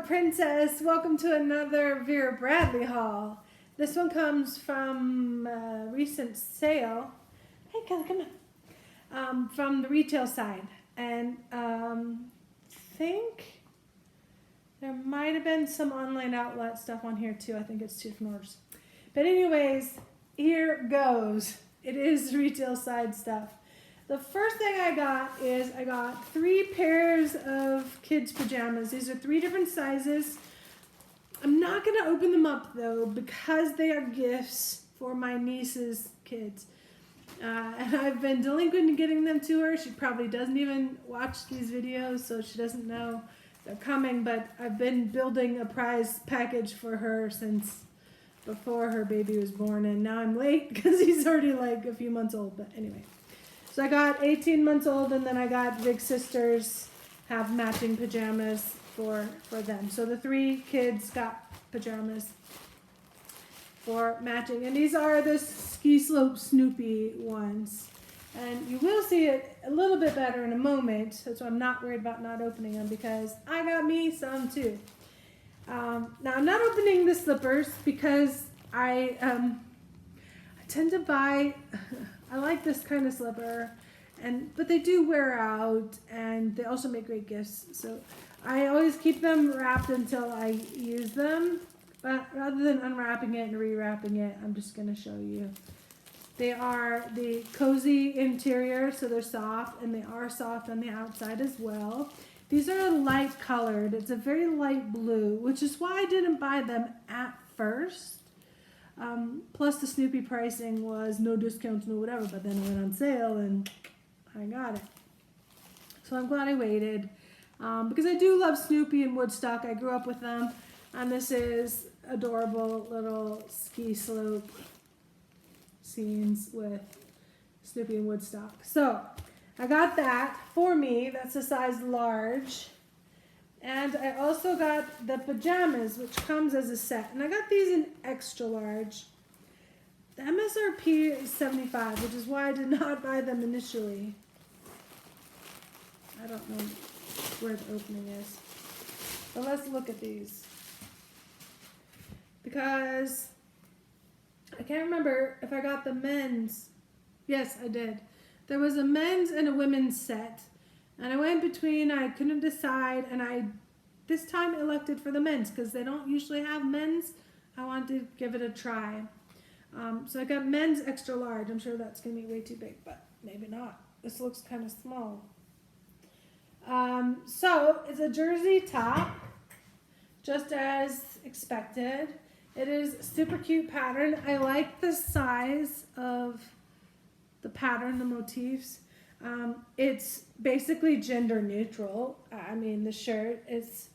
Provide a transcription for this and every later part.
Warthog Princess. Welcome to another Vera Bradley haul. This one comes from a recent sale. Hey, Kelly, come on. From the retail side. And think there might have been some online outlet stuff on here too. I think it's 2 different orders. But anyways, here goes. It is retail side stuff. The first thing I got 3 pairs of kids' pajamas. These are 3 different sizes. I'm not going to open them up though because they are gifts for my niece's kids. And I've been delinquent in getting them to her. She probably doesn't even watch these videos, so she doesn't know they're coming. But I've been building a prize package for her since before her baby was born. And now I'm late because he's already like a few months old. But anyway. So I got 18 months old, and then I got big sisters have matching pajamas for them. So the 3 kids got pajamas for matching. And these are the ski slope Snoopy ones. And you will see it a little bit better in a moment. So I'm not worried about not opening them because I got me some too. Now I'm not opening the slippers because I tend to buy... I like this kind of slipper, but they do wear out, and they also make great gifts. So I always keep them wrapped until I use them. But rather than unwrapping it and rewrapping it, I'm just going to show you. They are the cozy interior, so they're soft, and they are soft on the outside as well. These are light colored. It's a very light blue, which is why I didn't buy them at first. Plus the Snoopy pricing was no discounts, no whatever, but then it went on sale and I got it. So I'm glad I waited because I do love Snoopy and Woodstock. I grew up with them, and this is adorable little ski slope scenes with Snoopy and Woodstock. So I got that for me. That's a size large. And I also got the pajamas, which comes as a set. And I got these in extra large. The MSRP is $75, which is why I did not buy them initially. I don't know where the opening is. But let's look at these. Because I can't remember if I got the men's. Yes, I did. There was a men's and a women's set. And I went between, I couldn't decide, and I this time elected for the men's because they don't usually have men's. I wanted to give it a try. So I got men's extra large. I'm sure that's going to be way too big, but maybe not. This looks kind of small. So it's a jersey top, just as expected. It is super cute pattern. I like the size of the pattern, the motifs. It's basically gender neutral. I mean, the shirt is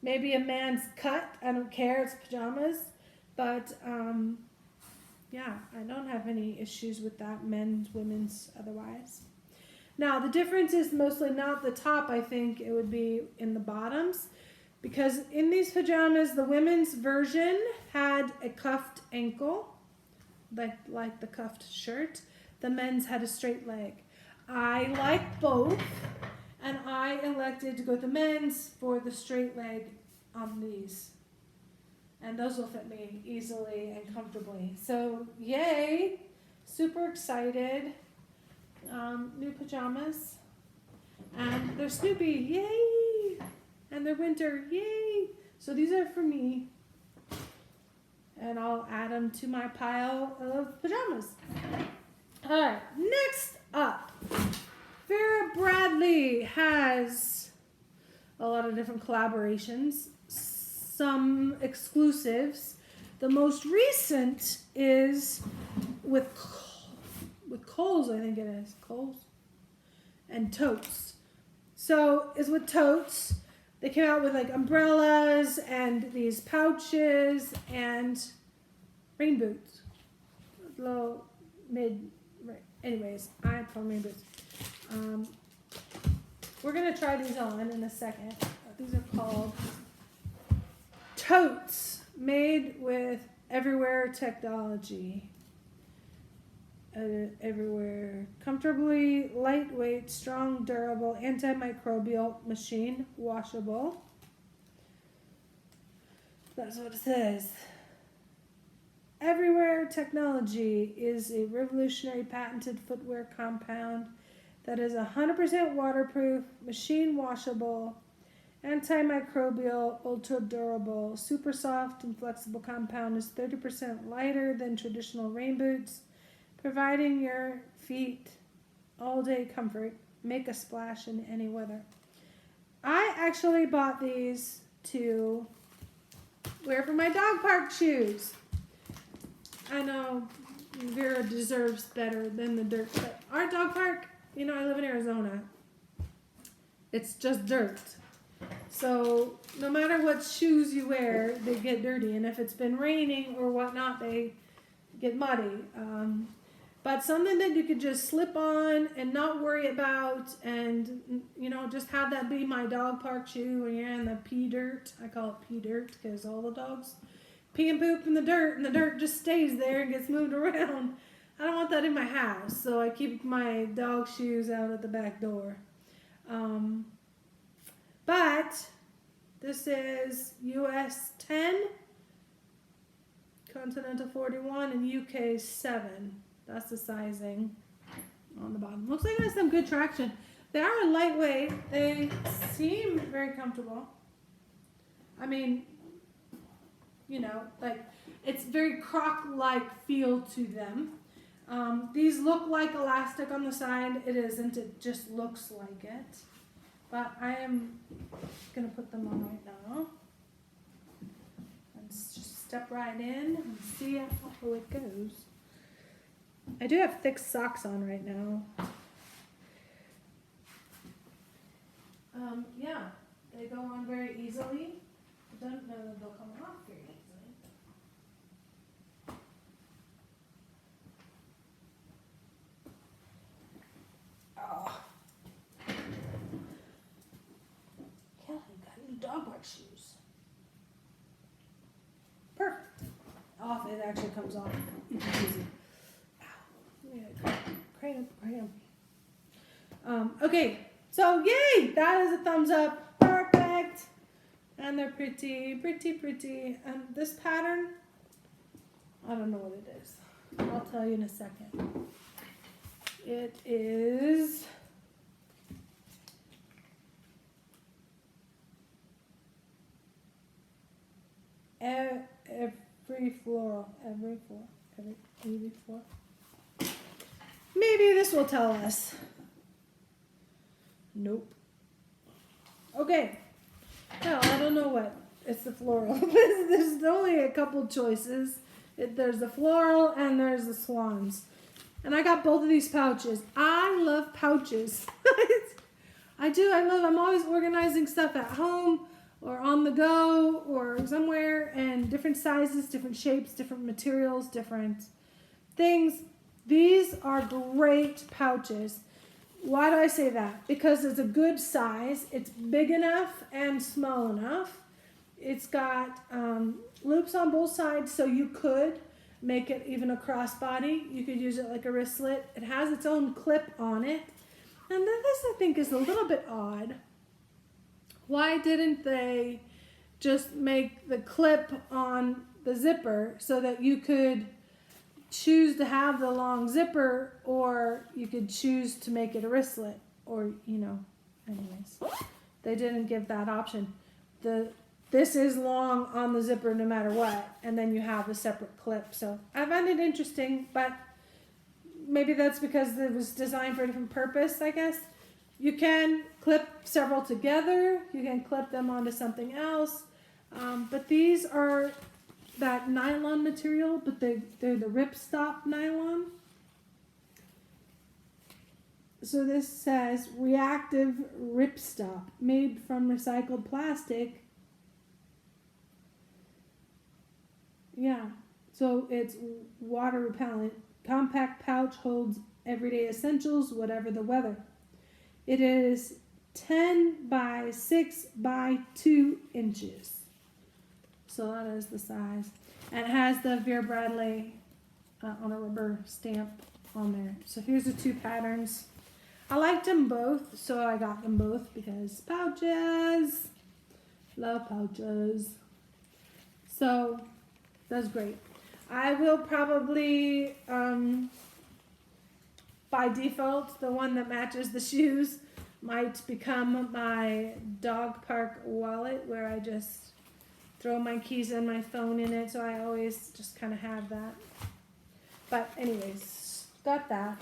maybe a man's cut. I don't care. It's pajamas. But, yeah, I don't have any issues with that. Men's, women's, otherwise. Now, the difference is mostly not the top. I think it would be in the bottoms. Because in these pajamas, the women's version had a cuffed ankle, like the cuffed shirt. The men's had a straight leg. I like both, and I elected to go with the men's for the straight leg on these. And those will fit me easily and comfortably. So, yay! Super excited. New pajamas. And they're Snoopy, yay! And they're winter, yay! So these are for me. And I'll add them to my pile of pajamas. Alright, next up. Vera Bradley has a lot of different collaborations, some exclusives. The most recent is with Kohl's, I think it is. Kohl's and Totes. So it's with Totes. They came out with like umbrellas and these pouches and rain boots. Low, mid, right. Anyways, I call rain boots. We're going to try these on in a second. These are called Totes, made with Everywhere technology. Everywhere. Comfortably lightweight, strong, durable, antimicrobial, machine washable. That's what it says. Everywhere Technology is a revolutionary patented footwear compound that is 100% waterproof, machine washable, antimicrobial, ultra durable, super soft and flexible compound is 30% lighter than traditional rain boots, providing your feet all day comfort. Make a splash in any weather. I actually bought these to wear for my dog park shoes. I know Vera deserves better than the dirt, but our dog park, you know, I live in Arizona. It's just dirt. So no matter what shoes you wear, they get dirty. And if it's been raining or whatnot, they get muddy. But something that you could just slip on and not worry about and, you know, just have that be my dog park shoe when you're in the pee dirt. I call it pee dirt because all the dogs pee and poop in the dirt and the dirt just stays there and gets moved around. I don't want that in my house, so I keep my dog shoes out at the back door. But this is US 10, Continental 41, and UK 7. That's the sizing on the bottom. Looks like it has some good traction. They are lightweight. They seem very comfortable. I mean, you know, like it's very Croc-like feel to them. These look like elastic on the side. It isn't. It just looks like it. But I am going to put them on right now. Let's just step right in and see how it goes. I do have thick socks on right now. Yeah, they go on very easily. I don't know that they'll come off very easily. Oh. Kelly got new dog park shoes. Perfect. Off, it actually comes off easy. Cramp. Okay, so yay! That is a thumbs up. Perfect. And they're pretty. And this pattern, I don't know what it is. I'll tell you in a second. It is every floral. Maybe this will tell us. Nope. Okay. No, I don't know what. It's the floral. There's only a couple choices. There's the floral and there's the swans. And I got both of these pouches. I love pouches. I do. I'm always organizing stuff at home or on the go or somewhere, and different sizes, different shapes, different materials, different things. These are great pouches. Why do I say that? Because it's a good size. It's big enough and small enough. It's got loops on both sides, so you could make it even a crossbody. You could use it like a wristlet. It has its own clip on it. And then this, I think, is a little bit odd. Why didn't they just make the clip on the zipper so that you could choose to have the long zipper, or you could choose to make it a wristlet, or, you know, anyways. They didn't give that option. This is long on the zipper no matter what, and then you have a separate clip. So I find it interesting, but maybe that's because it was designed for a different purpose, I guess. You can clip several together. You can clip them onto something else. But these are that nylon material, but they're the ripstop nylon. So this says reactive ripstop, made from recycled plastic. Yeah, so it's water repellent. Compact pouch holds everyday essentials, whatever the weather. It is 10 by 6 by 2 inches. So that is the size. And it has the Vera Bradley on a rubber stamp on there. So here's the two patterns. I liked them both, so I got them both because pouches. Love pouches. So that's great. I will probably, by default, the one that matches the shoes might become my dog park wallet, where I just throw my keys and my phone in it, so I always just kind of have that. But anyways, got that.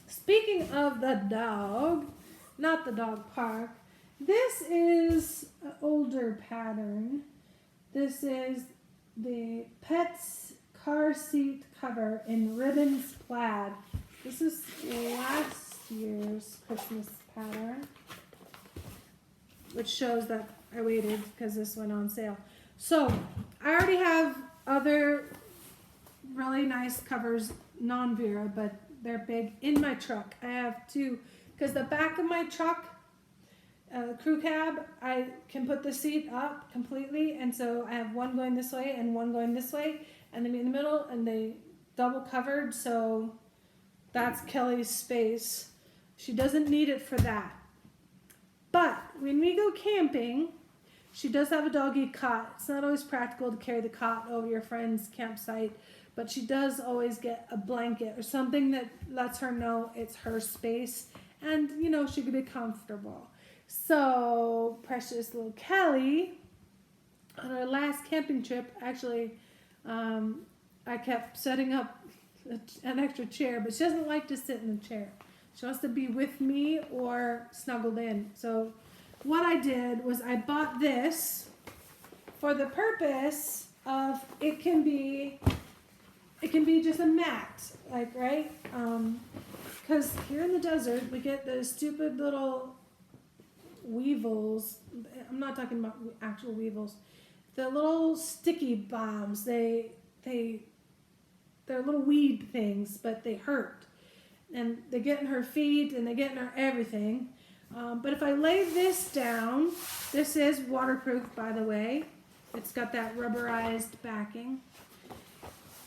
Speaking of the dog, not the dog park, this is an older pattern. This is the Pet's car seat cover in Ribbons Plaid. This is last year's Christmas pattern, which shows that I waited because this went on sale. So I already have other really nice covers, non-Vera, but they're big, in my truck. I have two, because the back of my truck, crew cab, I can put the seat up completely, and so I have one going this way and one going this way, and then in the middle, and they double covered, so that's Kelly's space. She doesn't need it for that. But when we go camping, she does have a doggy cot. It's not always practical to carry the cot over your friend's campsite, but she does always get a blanket or something that lets her know it's her space, and you know, she could be comfortable. So precious little Kelly, on our last camping trip, actually, I kept setting up an extra chair, but she doesn't like to sit in the chair. She wants to be with me or snuggled in. So what I did was I bought this for the purpose of it can be just a mat, like, right? Because here in the desert we get those stupid little weevils. I'm not talking about actual weevils. The little sticky bombs. They're little weed things, but they hurt. And they get in her feet and they get in her everything. But if I lay this down, this is waterproof, by the way. It's got that rubberized backing.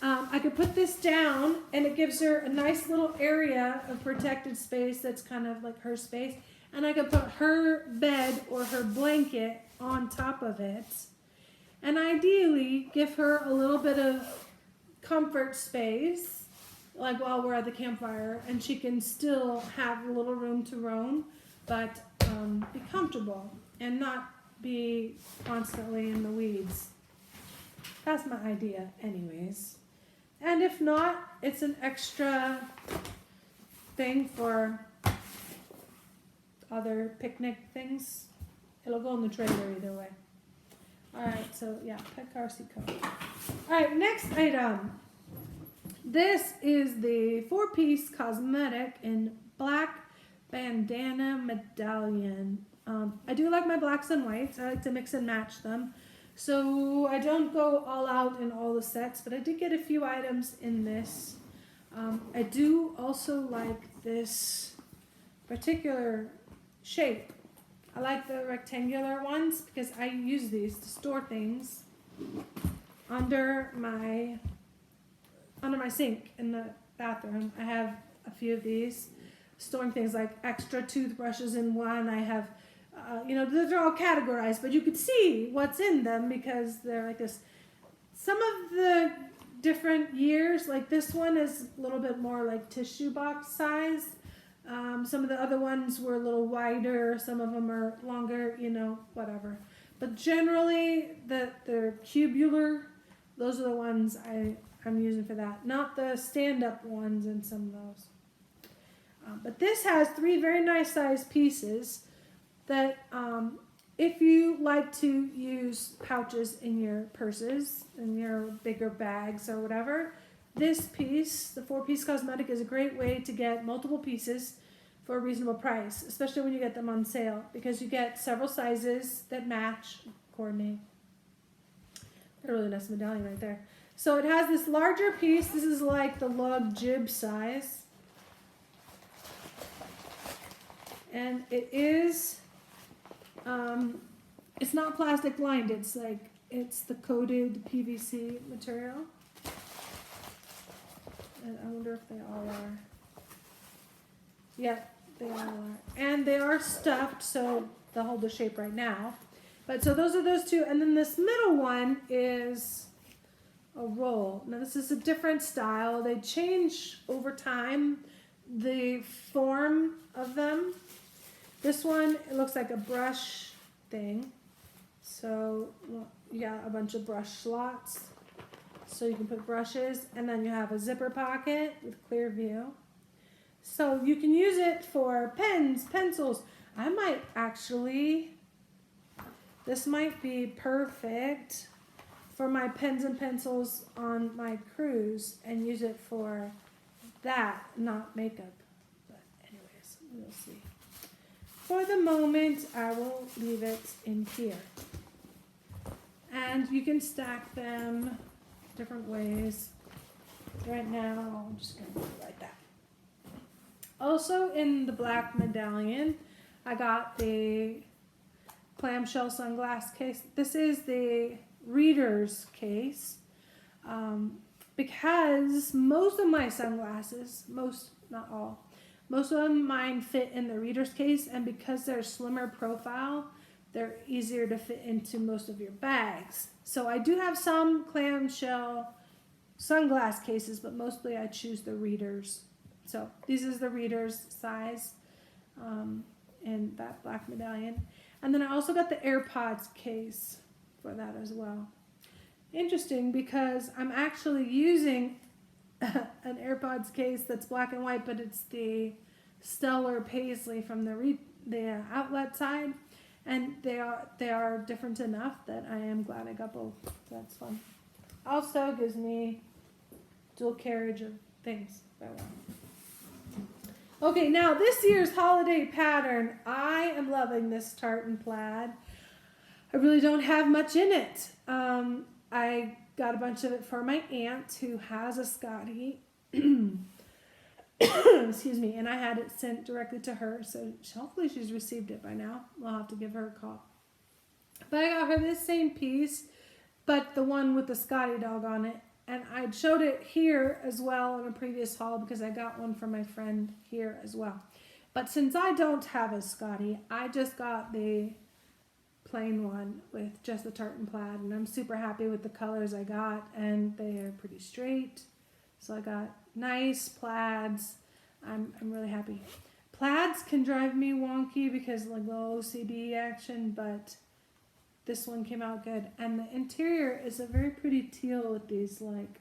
I could put this down and it gives her a nice little area of protected space that's kind of like her space. And I could put her bed or her blanket on top of it. And ideally give her a little bit of comfort space, like while we're at the campfire, and she can still have a little room to roam, but be comfortable and not be constantly in the weeds. That's my idea anyways. And if not, it's an extra thing for other picnic things. It'll go in the trailer either way. Alright, so yeah, pet car seat cover. Alright, next item. This is the 4-piece Cosmetic in black bandana medallion. I do like my blacks and whites. I like to mix and match them. So I don't go all out in all the sets, but I did get a few items in this. I do also like this particular shape. I like the rectangular ones because I use these to store things under my sink in the bathroom. I have a few of these, storing things like extra toothbrushes in one. I have, they're all categorized, but you could see what's in them because they're like this. Some of the different years, like this one is a little bit more like tissue box size. Some of the other ones were a little wider. Some of them are longer, whatever. But generally, they're cubular. Those are the ones I'm using for that. Not the stand-up ones in some of those. But this has 3 very nice sized pieces that if you like to use pouches in your purses, in your bigger bags or whatever, this piece, the 4-piece Cosmetic, is a great way to get multiple pieces for a reasonable price, especially when you get them on sale, because you get several sizes that match, coordinate. A really nice medallion right there. So it has this larger piece. This is like the lug jib size. And it is, it's not plastic lined. It's the coated PVC material. And I wonder if they all are. Yeah, they all are. And they are stuffed, so they'll hold the shape right now. But so those are those two. And then this middle one is a roll. Now this is a different style. They change over time the form of them. This one, it looks like a brush thing. So you got a bunch of brush slots. So you can put brushes, and then you have a zipper pocket with clear view. So you can use it for pens, pencils. I might actually, this might be perfect for my pens and pencils on my cruise and use it for that, not makeup. But anyways, we'll see. For the moment, I will leave it in here. And you can stack them different ways. Right now, I'm just going to do it like that. Also in the black medallion, I got the clamshell sunglass case. This is the reader's case because most of my sunglasses, most, not all, most of mine fit in the reader's case, and because they're slimmer profile, they're easier to fit into most of your bags. So I do have some clamshell sunglass cases, but mostly I choose the readers. So this is the reader's size in that black medallion. And then I also got the Airpods case for that as well. Interesting, because I'm actually using an Airpods case that's black and white, but it's the Stellar Paisley from the outlet side. And they are different enough that I am glad I got both. So that's fun. Also gives me dual carriage of things. Okay, now this year's holiday pattern. I am loving this tartan plaid. I really don't have much in it. I got a bunch of it for my aunt who has a Scotty. Excuse me, and I had it sent directly to her, so hopefully she's received it by now. I'll have to give her a call. But I got her this same piece, but the one with the Scotty dog on it. And I showed it here as well in a previous haul because I got one from my friend here as well. But since I don't have a Scotty, I just got the plain one with just the tartan plaid, and I'm super happy with the colors I got, and they are pretty straight. So I got nice plaids. I'm really happy. Plaids can drive me wonky because like little OCD action, but this one came out good. And the interior is a very pretty teal with these like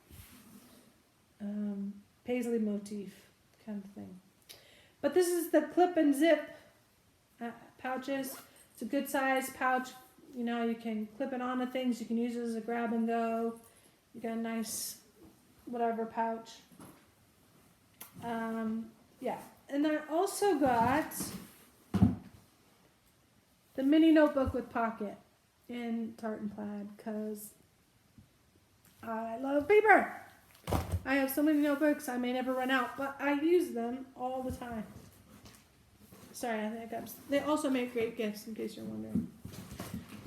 paisley motif kind of thing. But this is the clip and zip pouches. It's a good size pouch. You know, you can clip it onto things. You can use it as a grab and go. You got a nice whatever pouch. Yeah, and I also got the mini notebook with pocket in tartan plaid because I love paper. I have so many notebooks I may never run out, but I use them all the time. Sorry, I think I got. They also make great gifts, in case you're wondering.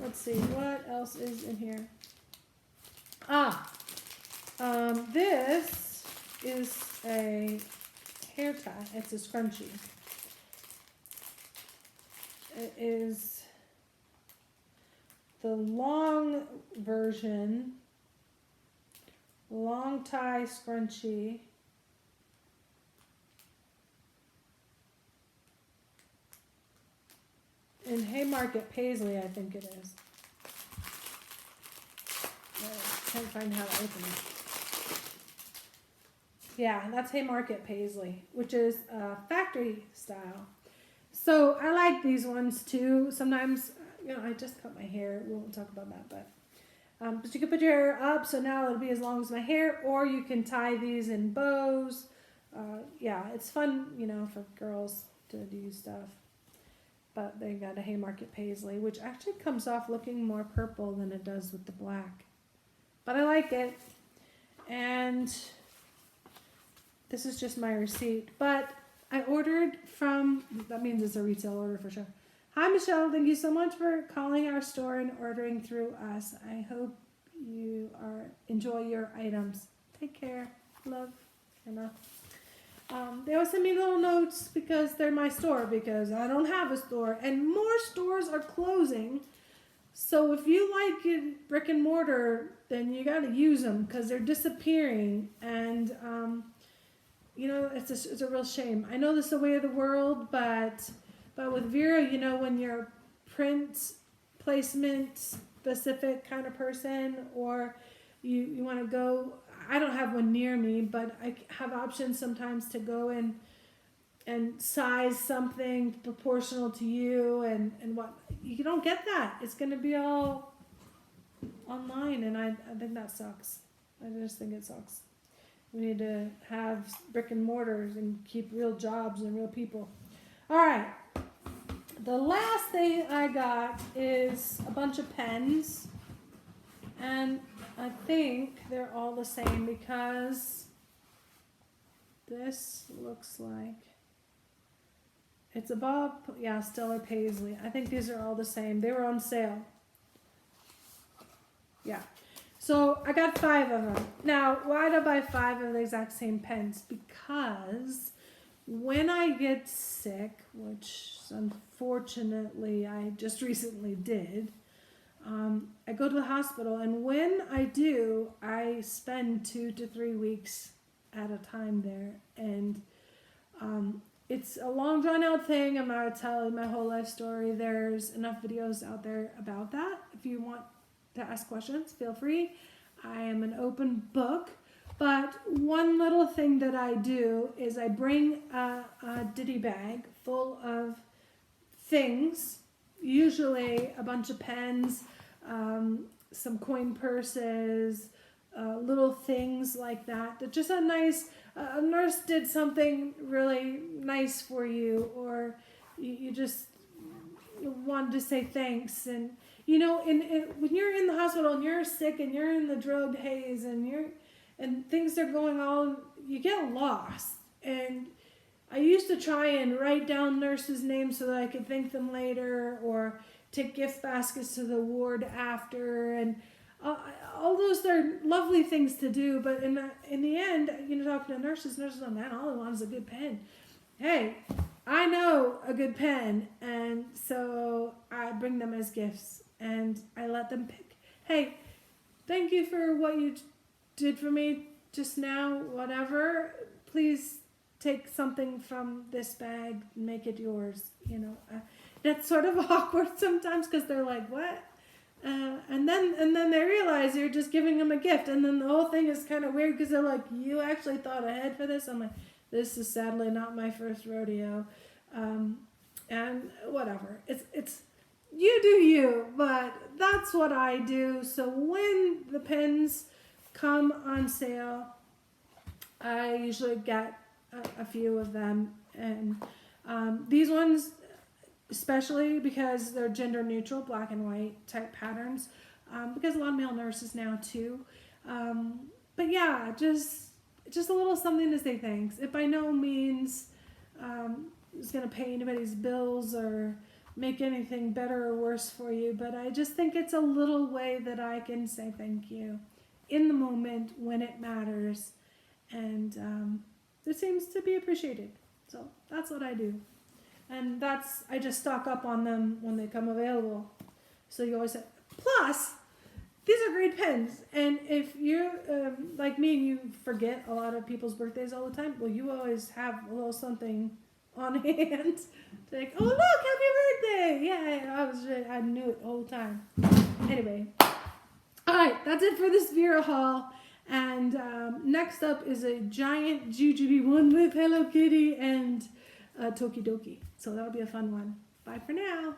Let's see what else is in here. This is a hair tie. It's a scrunchie. It is the long version, long tie scrunchie. In Haymarket Paisley, I think it is. I can't find how to open it. Yeah, that's Haymarket Paisley, which is factory style. So I like these ones too. Sometimes, you know, I just cut my hair. We won't talk about that, but you can put your hair up, so now it'll be as long as my hair, or you can tie these in bows. Yeah, it's fun, you know, for girls to do stuff. But they got a Haymarket Paisley, which actually comes off looking more purple than it does with the black. But I like it. And this is just my receipt. But I ordered from, that means it's a retail order for sure. Hi, Michelle. Thank you so much for calling our store and ordering through us. I hope you enjoy your items. Take care. Love, Anna. They always send me little notes because they're my store, because I don't have a store. And more stores are closing. So if you like it brick and mortar, then you got to use them because they're disappearing, and you know, it's a real shame. I know this is the way of the world, but with Vera, you know, when you're print placement specific kind of person, or you want to go, I don't have one near me, but I have options sometimes to go in and size something proportional to you, and what you don't get that. It's going to be all online, and I think that sucks. I just think it sucks. We need to have brick and mortars and keep real jobs and real people. All right. The last thing I got is a bunch of pens, and I think they're all the same because this looks like it's a Stellar Paisley. I think these are all the same. They were on sale. Yeah. So I got 5 of them. Now, why did I buy 5 of the exact same pens? Because when I get sick, which unfortunately I just recently did, I go to the hospital, and when I do, I spend 2 to 3 weeks at a time there, and it's a long drawn out thing. I'm not going to tell you my whole life story. There's enough videos out there about that. If you want to ask questions, feel free. I am an open book. But one little thing that I do is I bring a ditty bag full of things, usually a bunch of pens, some coin purses, little things like that. That just a nice, a nurse did something really nice for you, or you just wanted to say thanks. And you know, when you're in the hospital and you're sick and you're in the drugged haze and things are going on, you get lost. And I used to try and write down nurses' names so that I could thank them later, or take gift baskets to the ward after, and all those are lovely things to do. But in the end, you know, talking to nurses are, man, all I want is a good pen. Hey, I know a good pen, and so I bring them as gifts, and I let them pick. Hey, thank you for what you did for me just now, whatever. Please take something from this bag and make it yours. You know, that's sort of awkward sometimes because they're like, what? And then they realize you're just giving them a gift, and then the whole thing is kind of weird because they're like, you actually thought ahead for this? I'm like, this is sadly not my first rodeo, and whatever. It's you do you, but that's what I do. So when the pens come on sale, I usually get a few of them, and these ones, especially because they're gender neutral, black and white type patterns, because a lot of male nurses now too. But yeah, just a little something to say thanks. It by no means is going to pay anybody's bills or make anything better or worse for you, but I just think it's a little way that I can say thank you in the moment when it matters, and it seems to be appreciated. So that's what I do. And I just stock up on them when they come available. So you always say, plus, these are great pens. And if you're like me and you forget a lot of people's birthdays all the time, well, you always have a little something on hand. Like, oh, look, happy birthday. Yeah, I knew it the whole time. Anyway. All right, that's it for this Vera haul. And next up is a giant jujube one with Hello Kitty and Tokidoki. So that'll be a fun one. Bye for now.